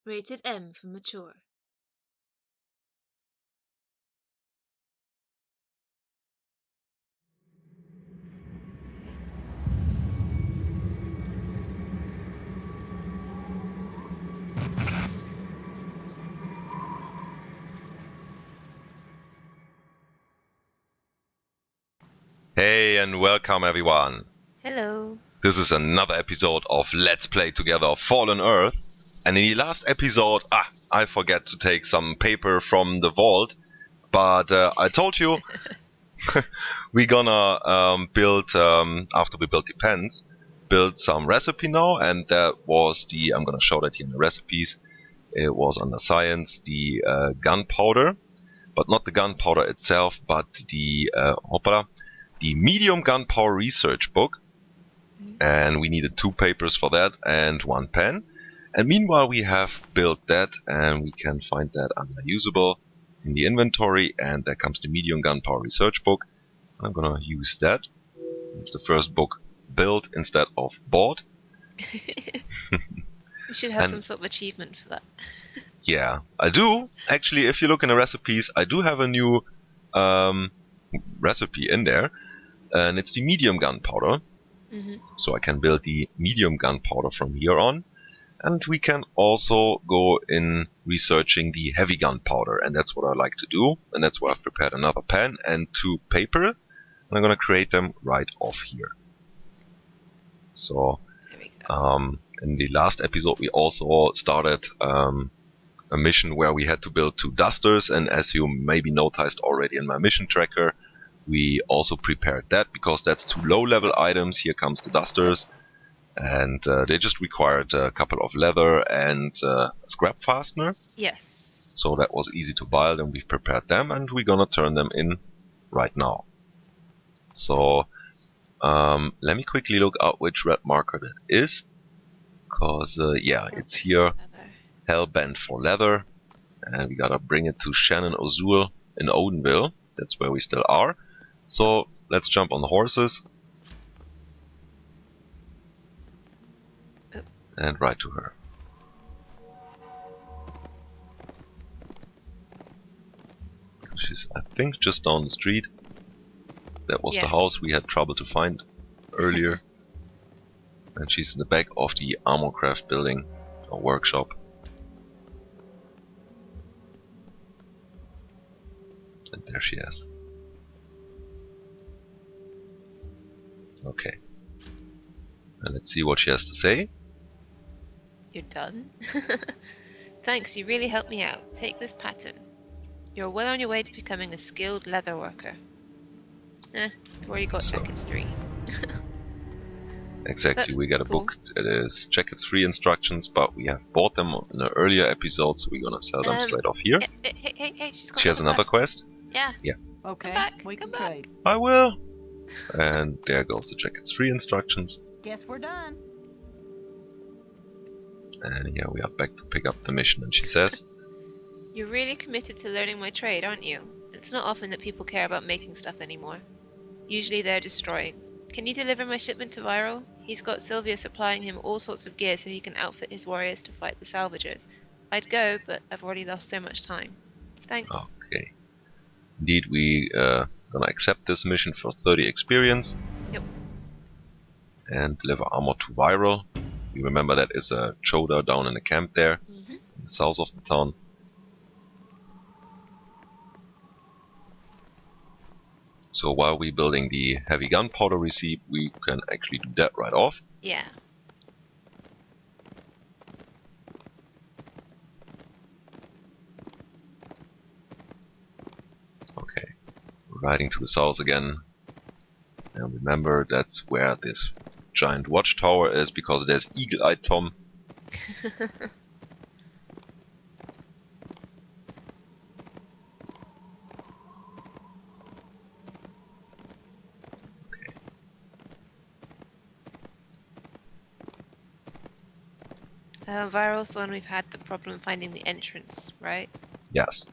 Rated M for mature. Hey and welcome everyone. Hello. This is another episode of Let's Play Together Fallen Earth. And in the last episode, I forgot to take some paper from the vault. But I told you we're gonna build, after we build the pens, build some recipe now. And that was I'm gonna show that here in the recipes. It was under science, the gunpowder. But not the gunpowder itself, but the medium gunpowder research book, and we needed 2 papers for that and 1 pen. And meanwhile we have built that, and we can find that under usable in the inventory, and there comes the medium gunpowder research book. I'm gonna use that. It's the first book built instead of bought. We should have some sort of achievement for that. Yeah, I do. Actually, if you look in the recipes, I do have a new recipe in there, and it's the medium gunpowder. So I can build the medium gunpowder from here on. And we can also go in researching the heavy gunpowder, and that's what I like to do. And that's why I've prepared another pen and 2 paper. And I'm going to create them right off here. So in the last episode we also started a mission where we had to build 2 dusters, and as you maybe noticed already in my mission tracker, we also prepared that because that's 2 low-level items. Here comes the dusters, and they just required a couple of leather and a scrap fastener. Yes. So that was easy to build, and we've prepared them, and we're gonna turn them in right now. So let me quickly look up which red marker that is, because it's here. Hellbent for leather, and we gotta bring it to Shannon Ozul in Odenville. That's where we still are. So let's jump on the horses and ride to her. She's, I think, just down the street. That was the house we had trouble to find earlier. And she's in the back of the Armorcraft building, or workshop. And there she is. Okay. And let's see what she has to say. You're done? Thanks, you really helped me out. Take this pattern. You're well on your way to becoming a skilled leather worker. You've already got Jackets 3. Exactly, we got a book that is Jackets 3 instructions, but we have bought them in an earlier episode, so we're gonna sell them straight off here. Hey, she has another quest? Yeah. Okay, we can trade. I will! And there goes the Jackets 3 instructions. Guess we're done. And here we are back to pick up the mission, and she says, You're really committed to learning my trade, aren't you? It's not often that people care about making stuff anymore. Usually they're destroying. Can you deliver my shipment to Viral? He's got Sylvia supplying him all sorts of gear so he can outfit his warriors to fight the salvagers. I'd go, but I've already lost so much time. Thanks. Okay. Indeed, we gonna accept this mission for 30 experience. Yep. And deliver armor to Viral. We remember that is a Choda down in the camp there, in the south of the town. So while we're building the heavy gunpowder recipe, we can actually do that right off. Yeah. Okay. We're riding to the south again. And remember, that's where this giant watchtower is, because there's Eagle-Eyed Tom. Viral's the one we've had the problem finding the entrance, right? Yes.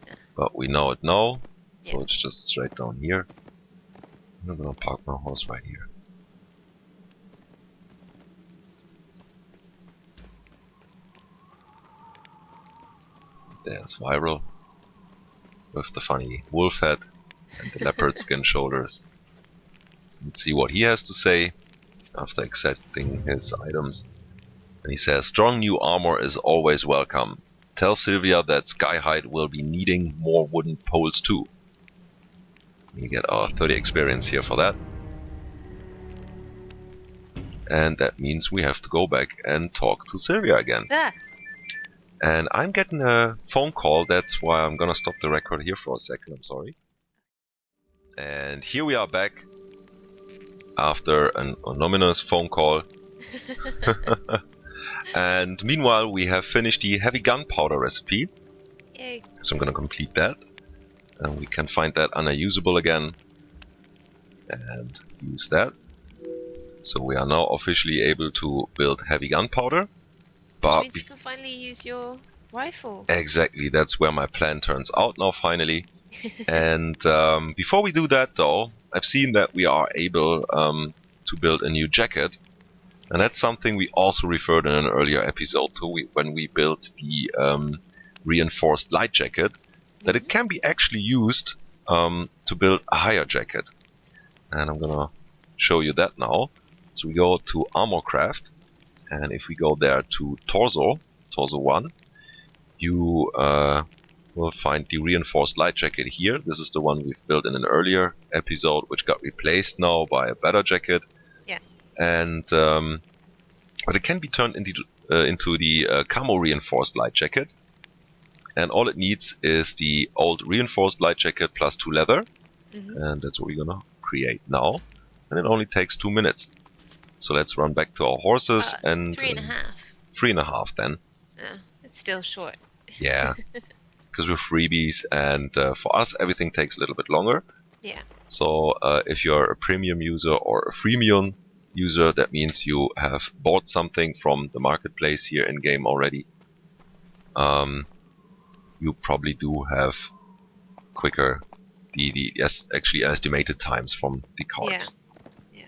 Yeah. But we know it now, so Yeah. it's just straight down here. I'm gonna park my horse right here. There's Viral with the funny wolf head and the leopard skin shoulders. Let's see what he has to say after accepting his items. And he says, strong new armor is always welcome. Tell Sylvia that Skyhide will be needing more wooden poles too. We get our 30 experience here for that. And that means we have to go back and talk to Sylvia again. Ah. And I'm getting a phone call, that's why I'm gonna stop the record here for a second, I'm sorry. And here we are back after an anonymous phone call. And meanwhile we have finished the heavy gunpowder recipe. Yay. So I'm gonna complete that. And we can find that unusable again. And use that. So we are now officially able to build heavy gunpowder. Which means you can finally use your rifle. Exactly, that's where my plan turns out now finally. And before we do that though, I've seen that we are able to build a new jacket. And that's something we also referred in an earlier episode to, when we built the reinforced light jacket, that it can be actually used to build a higher jacket. And I'm gonna show you that now. So we go to Armor Craft, and if we go there to Torso 1, you will find the reinforced light jacket here. This is the one we've built in an earlier episode, which got replaced now by a better jacket. Yeah. And but it can be turned into the camo reinforced light jacket. And all it needs is the old reinforced light jacket plus 2 leather. And that's what we're gonna create now. And it only takes 2 minutes. So let's run back to our horses and 3.5. 3.5 then. It's still short. Yeah, because we're freebies, and for us everything takes a little bit longer. Yeah. So if you're a premium user or a freemium user, that means you have bought something from the marketplace here in game already. You probably do have quicker actually estimated times from the cards. Yeah.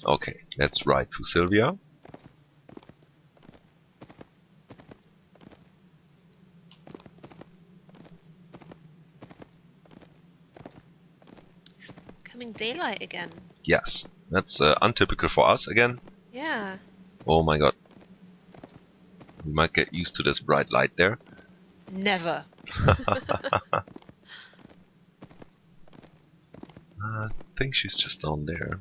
Okay, let's ride to Sylvia. It's coming daylight again. Yes, that's untypical for us again. Yeah. Oh my god. We might get used to this bright light there. Never. I think she's just down there.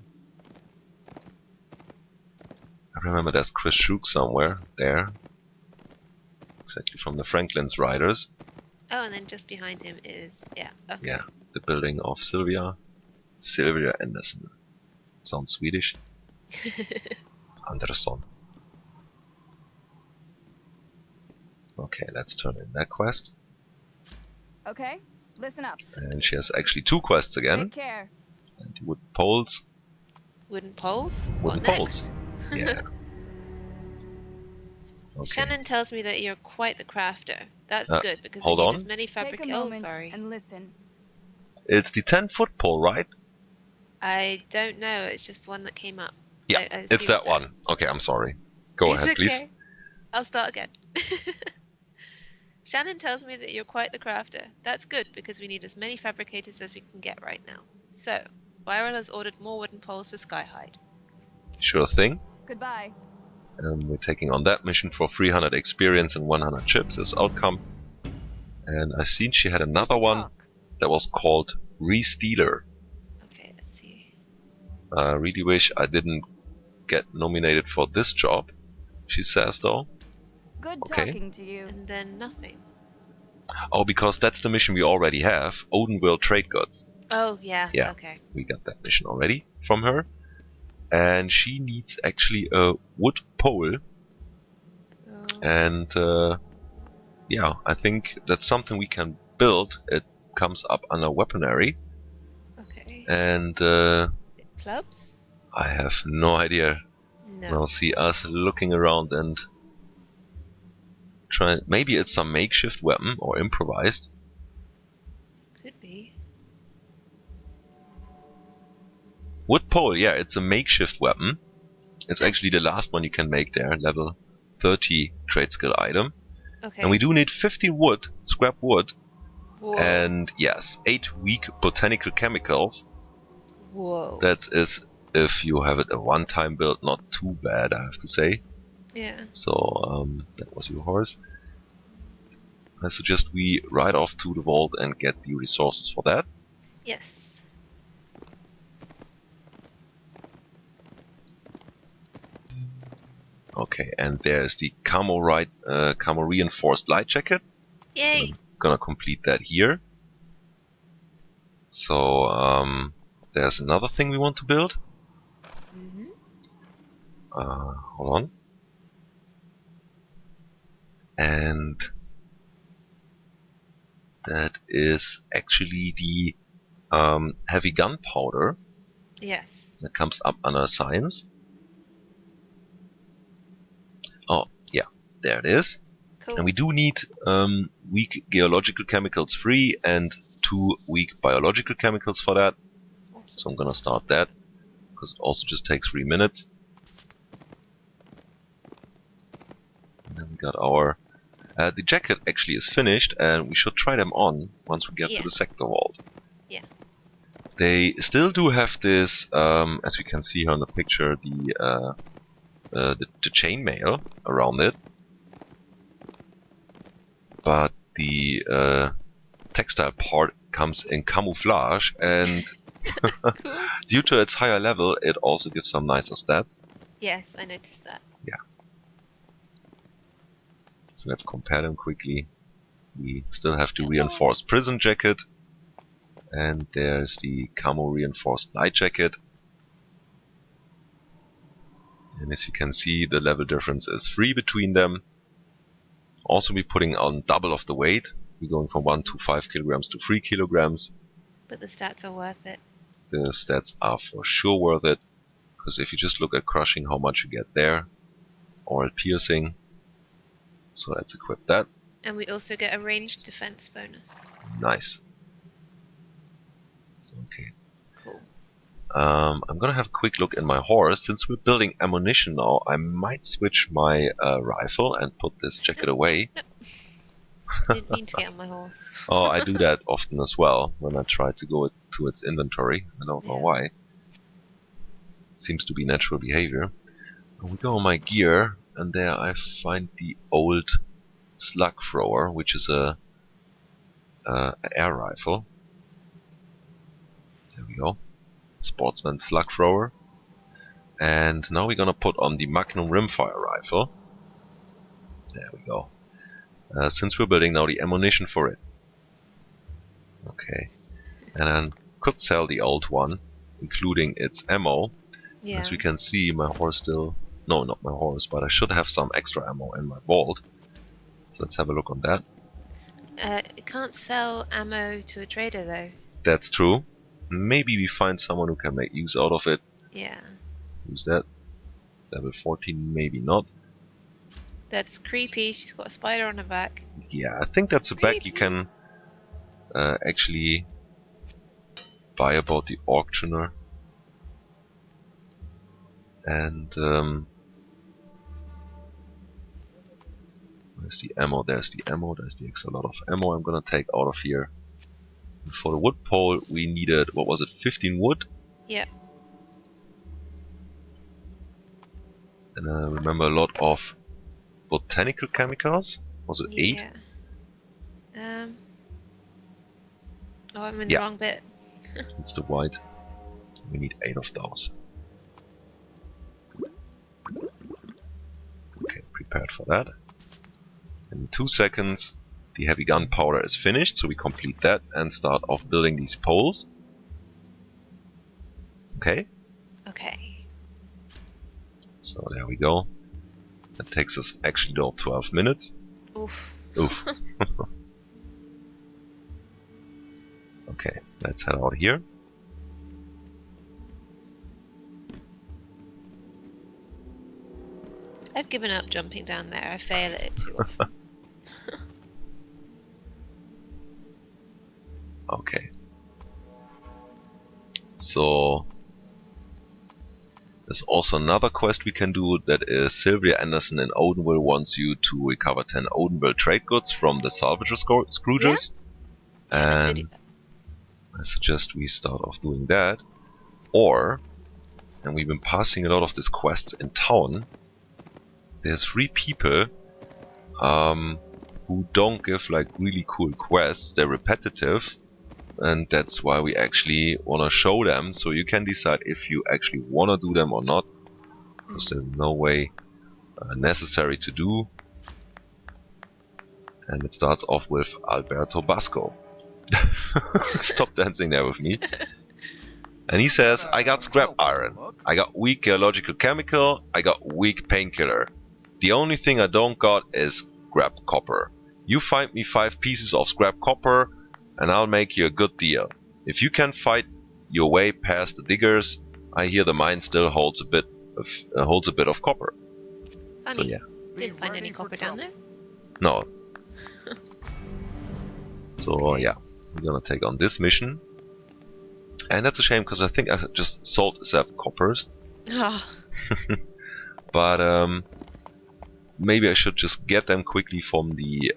I remember there's Chris Shook somewhere there. Exactly from the Franklin's Riders. Oh, and then just behind him is... Yeah, okay. Yeah, the building of Sylvia. Sylvia Anderson. Sounds Swedish. Andersson. Okay, let's turn in that quest. Okay, listen up. And she has actually 2 quests again. Take care. And the wood poles. Wooden poles? Wooden What poles. next? Yeah. Okay. Shannon tells me that you're quite the crafter. That's good, because hold we need on. as many Take a Oh, moment sorry. and listen. It's the 10-foot pole, right? I don't know, it's just one that came up. Yeah, I it's assume that so. one. Okay, I'm sorry. Go It's ahead, please. okay. I'll start again. Shannon tells me that you're quite the crafter. That's good, because we need as many fabricators as we can get right now. So, Viral has ordered more wooden poles for Skyhide. Sure thing. Goodbye. We're taking on that mission for 300 experience and 100 chips as outcome. And I've seen she had another one Talk. that was called Re-Stealer. Okay, let's see. I really wish I didn't get nominated for this job, she says though. Good Okay. talking to you. And then nothing. Oh, because that's the mission we already have. Odenville Trade Goods. Oh, yeah, Yeah. okay. We got that mission already from her. And she needs actually a wood pole. So, And yeah, I think that's something we can build. It comes up under weaponry. okay. And Is it clubs? I have no idea. No. Now see us looking around and try. Maybe it's some makeshift weapon or improvised. Could be. Wood pole, yeah, it's a makeshift weapon. It's actually the last one you can make there, level 30 trade skill item. Okay. And we do need 50 wood, scrap wood, Whoa. and yes, 8 weak botanical chemicals. Whoa. That is, if you have it a one-time build, not too bad, I have to say. Yeah. So, that was your horse. I suggest we ride off to the vault and get the resources for that. Yes. Okay, and there's the camo reinforced light jacket. Yay. I'm gonna complete that here. So, there's another thing we want to build. Mhm. Hold on. And that is actually the heavy gunpowder Yes. that comes up under science. Oh, yeah, there it is. Cool. And we do need weak geological chemicals 3 and 2 weak biological chemicals for that. Awesome. So I'm gonna start that, because it also just takes 3 minutes. And then we got our... the jacket actually is finished, and we should try them on once we get to the sector vault. Yeah. They still do have this, as we can see here on the picture, the chainmail around it. But the textile part comes in camouflage, and Cool. due to its higher level, it also gives some nicer stats. Yes, I noticed that. So let's compare them quickly. We still have the Of reinforced prison jacket, and there's the camo reinforced light jacket. And as you can see, the level difference is 3 between them. Also, we're putting on double of the weight. We're going from 1 to 5 kilograms to 3 kilograms. But the stats are worth it. The stats are for sure worth it, because if you just look at crushing, how much you get there, or at piercing. So let's equip that. And we also get a ranged defense bonus. Nice. Okay. Cool. I'm gonna have a quick look at my horse. Since we're building ammunition now, I might switch my rifle and put this jacket away. No. I didn't mean to get on my horse. Oh, I do that often as well when I try to go to its inventory. I don't know why. Seems to be natural behavior. And we go on my gear, and there I find the old slug thrower, which is a air rifle. There we go. Sportsman slug thrower. And now we're gonna put on the Magnum rimfire rifle. There we go. Since we're building now the ammunition for it. Okay. And then could sell the old one, including its ammo. Yeah. As we can see, my horse still... No, not my horse, but I should have some extra ammo in my vault. So let's have a look on that. You can't sell ammo to a trader though. That's true. Maybe we find someone who can make use out of it. Yeah. Who's that? Level 14, maybe not. That's creepy. She's got a spider on her back. Yeah, I think that's a bag you can actually buy about the auctioneer. And where's the ammo? There's the ammo. There's the extra lot of ammo I'm gonna take out of here. And for the wood pole, we needed, what was it, 15 wood? Yep. And I remember a lot of botanical chemicals. Was it 8? Yeah. Oh, I'm in the wrong bit. It's the white. We need 8 of those. Okay, prepared for that. In 2 seconds, the heavy gunpowder is finished, so we complete that and start off building these poles. Okay, Okay. so there we go. That takes us actually though 12 minutes. Oof. Oof. Okay, let's head out here. I've given up jumping down there. I fail at it too often. Okay. So There's also another quest we can do, that is Sylvia Anderson in Odenville wants you to recover 10 Odenville trade goods from the salvager Scroogers. Yeah, let's go do And that. I suggest we start off doing that. Or, and we've been passing a lot of these quests in town, there's 3 people who don't give like really cool quests. They're repetitive, and that's why we actually want to show them, so you can decide if you actually want to do them or not, because there's no way necessary to do. And it starts off with Alberto Basco. Stop dancing there with me. And he says, I got scrap iron, I got weak geological chemical, I got weak painkiller. The only thing I don't got is scrap copper. You find me 5 pieces of scrap copper and I'll make you a good deal. If you can fight your way past the diggers, I hear the mine still holds a bit of copper. Funny. So yeah. Didn't find any copper down there. No. So Okay. yeah, we're gonna take on this mission. And that's a shame, because I think I just sold 7 coppers. Ah, But maybe I should just get them quickly from the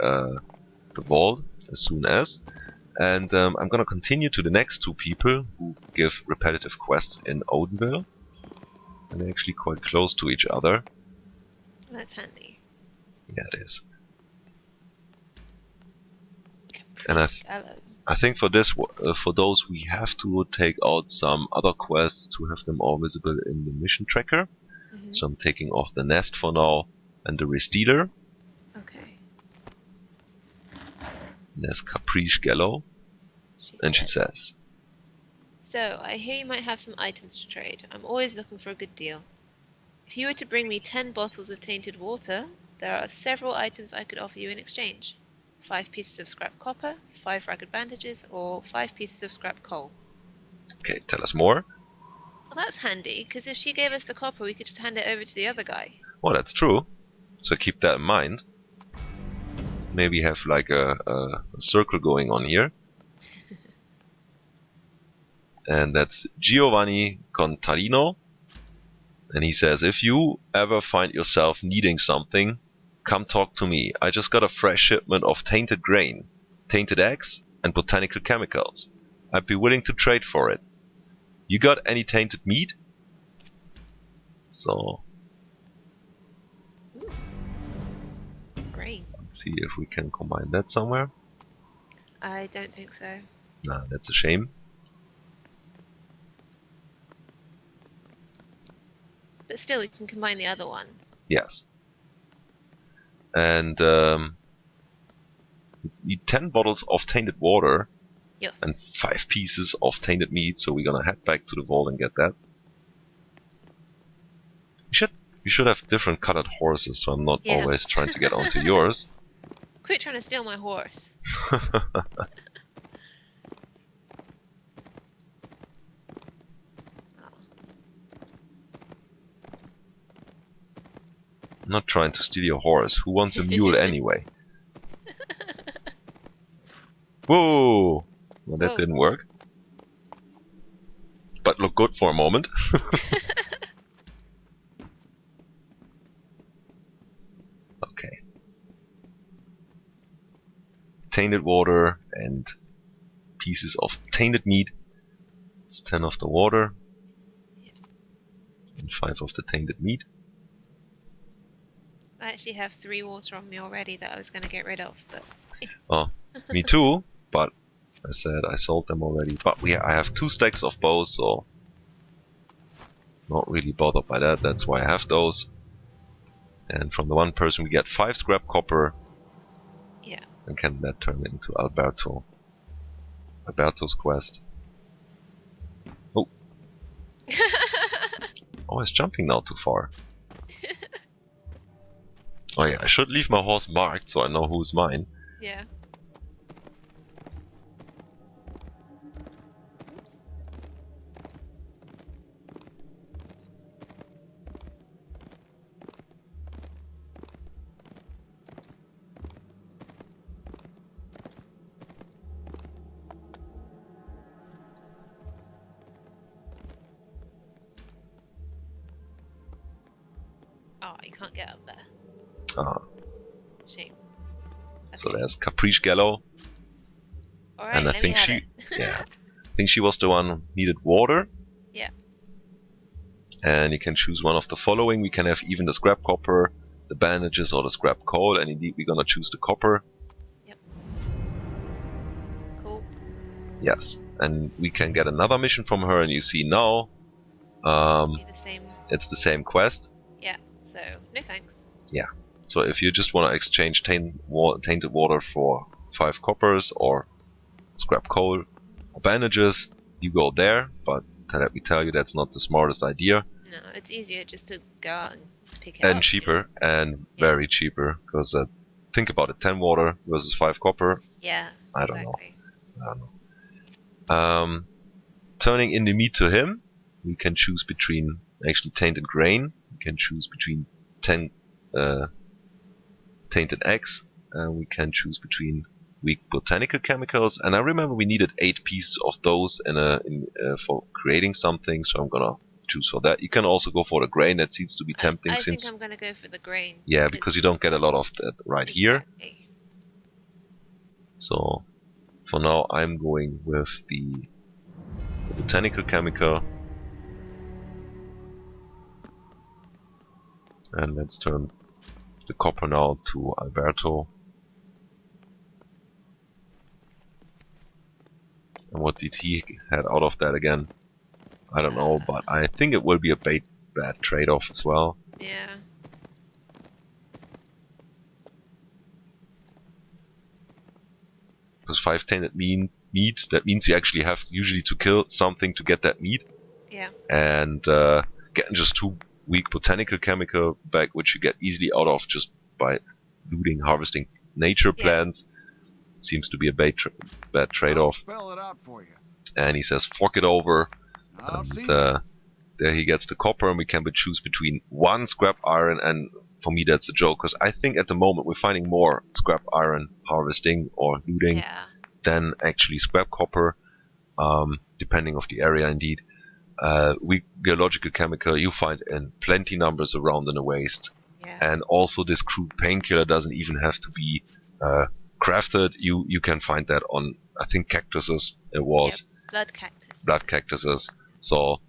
vault as soon as. And I'm gonna continue to the next 2 people who give repetitive quests in Odenville. And they're actually quite close to each other. that's handy. Yeah, it is. And I think for this, for those, we have to take out some other quests to have them all visible in the mission tracker. Mm-hmm. So I'm taking off the nest for now and the Restealer. Okay. And there's Caprice Gallo, and she says, So, I hear you might have some items to trade. I'm always looking for a good deal. If you were to bring me 10 bottles of tainted water, there are several items I could offer you in exchange. 5 pieces of scrap copper, 5 ragged bandages, or 5 pieces of scrap coal. okay, tell us more. Well, that's handy, because if she gave us the copper, we could just hand it over to the other guy. Well, that's true. So keep that in mind. Maybe have like a circle going on here. And that's Giovanni Contarino. And he says, if you ever find yourself needing something, come talk to me. I just got a fresh shipment of tainted grain, tainted eggs, and botanical chemicals. I'd be willing to trade for it. You got any tainted meat? So, Great. let's see if we can combine that somewhere. I don't think so. Nah, that's a shame. But still, we can combine the other one. Yes. And we need 10 bottles of tainted water Yes. and 5 pieces of tainted meat, so we're gonna head back to the vault and get that. We should have different colored horses, so I'm not Yeah. always trying to get onto yours. Quit trying to steal my horse. I'm not trying to steal your horse. Who wants a mule anyway? Whoa! Well, that Whoa. didn't work. But looked good for a moment. Okay. Tainted water and pieces of tainted meat. It's 10 of the water. And 5 of the tainted meat. I actually have 3 water on me already that I was going to get rid of, but Oh, me too, but I said I sold them already. But I have 2 stacks of bows, so not really bothered by that. That's why I have those. And from the one person we get 5 scrap copper. yeah. And can that turn into Alberto's quest? Oh. Oh, it's jumping now too far. Oh yeah, I should leave my horse marked so I know who's mine. Yeah. Oh, you can't get up there. Ah, Shame. so Okay. there's Caprice Gallo, Alright, and I let me think have she, it. yeah, I think she was the one who needed water. Yeah. And you can choose one of the following. We can have even the scrap copper, the bandages, or the scrap coal, and indeed we're gonna choose the copper. Yep. Cool. Yes, and we can get another mission from her, and you see now, Be the same. it's the same quest. Yeah. So no thanks. Yeah. So if you just want to exchange tainted water for 5 coppers or scrap coal or bandages, you go there. But let me tell you, that's not the smartest idea. No, it's easier just to go out and pick it And up. cheaper, and Yeah. very cheaper. Because think about it, 10 water versus 5 copper. Yeah. I don't know. Exactly. I don't know. Turning in the meat to him, we can choose between actually tainted grain. We can choose between 10 tainted eggs, and we can choose between weak botanical chemicals. And I remember we needed 8 pieces of those for creating something, so I'm gonna choose for that. You can also go for the grain. That seems to be tempting I think since I'm gonna go for the grain. yeah, because you don't get a lot of that right here. Exactly. So for now, I'm going with the botanical chemical. And let's turn the copper now to Alberto. And what did he had out of that again? I don't know, but I think it will be a bad trade-off as well. Yeah. Because 5 tainted meat, that means you actually have usually to kill something to get that meat. Yeah. And getting just 2 weak botanical chemical back, which you get easily out of just by looting, harvesting nature plants, seems to be a bad trade-off. Spell it out for you. And he says, fork it over. I'll And see. there he gets the copper, and we can choose between 1 scrap iron, and for me that's a joke, because I think at the moment we're finding more scrap iron harvesting or looting Yeah. than actually scrap copper, depending of the area indeed. Weak geological chemical you find in plenty numbers around in the waste. Yeah. And also this crude painkiller doesn't even have to be crafted. You can find that on, I think, cactuses it was. Yep. Blood cactus. Blood cactuses. So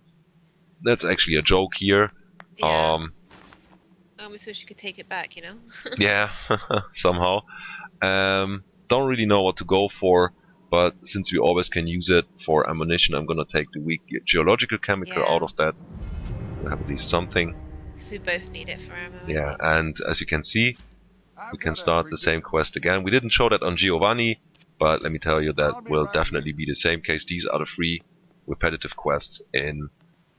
that's actually a joke here. Yeah. I almost wish you could take it back, you know? Yeah, somehow. Don't really know what to go for, but since we always can use it for ammunition, I'm gonna take the weak geological chemical out of that. We'll have at least something. Because we both need it for ammo. Yeah, and as you can see, I've we can got a start the same quest again. We didn't show that on Giovanni, but let me tell you, that I'll be will right definitely be the same case. These are the 3 repetitive quests in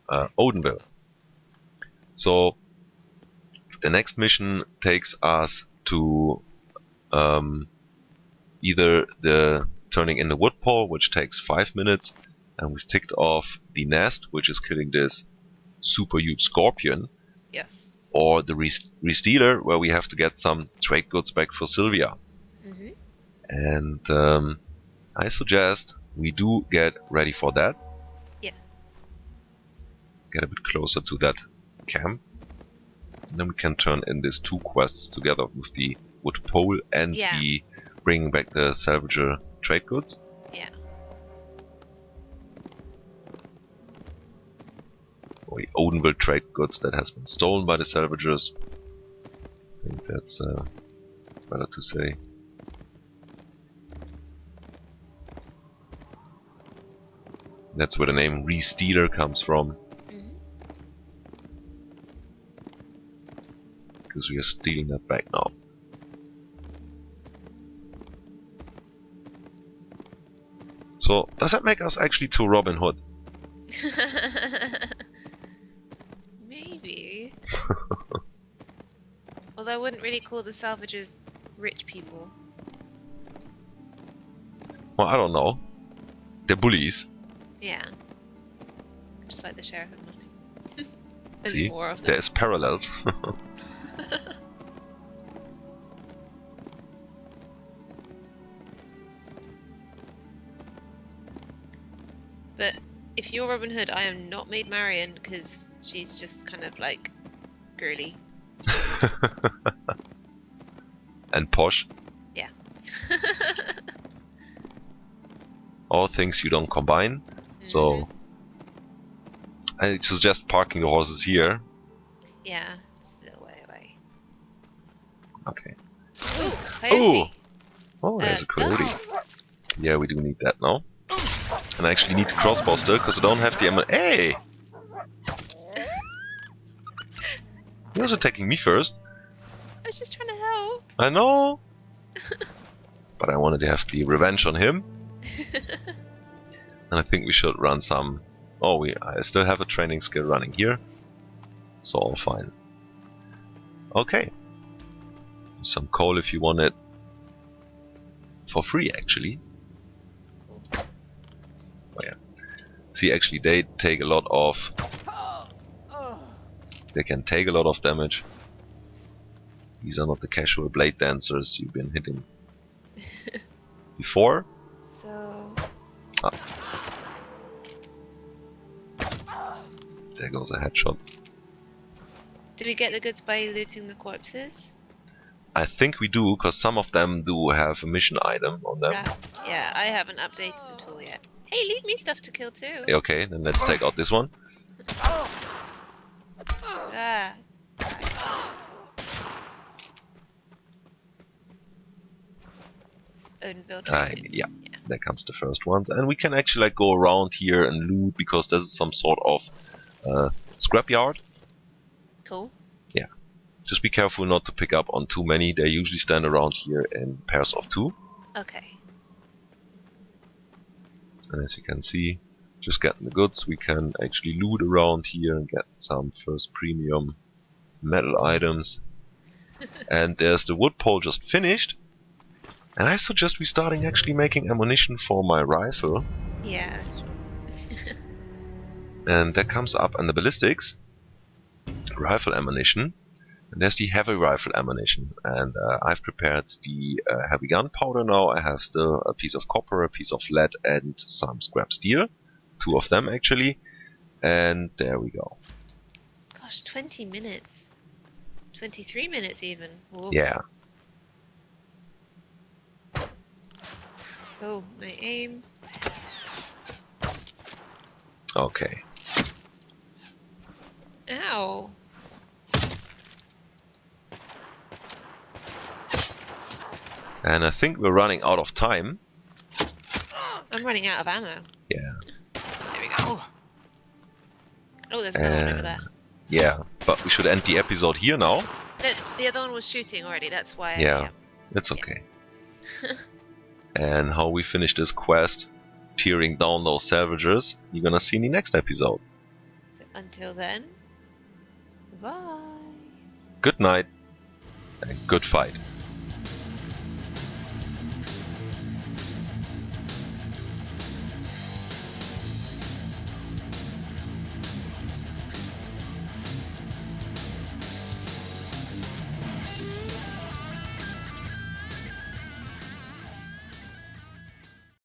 Odenville. So the next mission takes us to either the turning in the wood pole, which takes 5 minutes, and we've ticked off the nest, which is killing this super huge scorpion, Yes. or the re-stealer, where we have to get some trade goods back for Sylvia. Mm-hmm. And I suggest we do get ready for that. Yeah. Get a bit closer to that camp. And then we can turn in these 2 quests together with the wood pole and the bringing back the salvager trade goods. Yeah. Or the Odenville trade goods that has been stolen by the salvagers. I think that's better to say. That's where the name Re-Stealer comes from. Mm-hmm. Because we are stealing that back now. So, does that make us actually 2 Robin Hood? Maybe. Although I wouldn't really call the salvagers rich people. Well, I don't know. They're bullies. Yeah. Just like the sheriff of Nottingham. There's See? more of them. There's parallels. But if you're Robin Hood, I am not Maid Marian, because she's just kind of like girly. And posh. Yeah. All things you don't combine. So I suggest parking the horses here. Yeah, just a little way away. Okay. Ooh, coyote. Oh, there's a coyote. Duck. Yeah, we do need that now. And I actually need the crossbuster because I don't have the ammo. Hey! He was attacking me first. I was just trying to help. I know! But I wanted to have the revenge on him. And I think we should run some... Oh, I still have a training skill running here. So all fine. Okay. Some coal if you want it. For free, actually. Cool. Oh yeah. See, actually they take a lot of... They can take a lot of damage. These are not the casual blade dancers you've been hitting before. So... There goes a headshot. Do we get the goods by looting the corpses? I think we do, because some of them do have a mission item on them. Right. Yeah, I haven't updated the tool yet. Hey, leave me stuff to kill too. Okay, then let's take out this one. Ah. Ownville trades. Yeah. There comes the first ones. And we can actually like go around here and loot, because this is some sort of scrapyard. Cool. Yeah. Just be careful not to pick up on too many. They usually stand around here in pairs of 2. Okay. And as you can see, just getting the goods, we can actually loot around here and get some first premium metal items. And there's the wood pole just finished. And I suggest we starting actually making ammunition for my rifle. Yeah. And that comes up in the ballistics. Rifle ammunition. And there's the heavy rifle ammunition. And I've prepared the heavy gunpowder now. I have still a piece of copper, a piece of lead, and some scrap steel. 2 of them actually. And there we go. Gosh, 20 minutes. 23 minutes even. Oof. Yeah. Oh, my aim. Okay. Ow. And I think we're running out of time. I'm running out of ammo. Yeah. There we go. Oh, there's another one over there. Yeah, but we should end the episode here now. No, the other one was shooting already, that's why Yeah, it's okay. And how we finish this quest, tearing down those salvagers, you're gonna see in the next episode. So until then, bye. Good night, and good fight.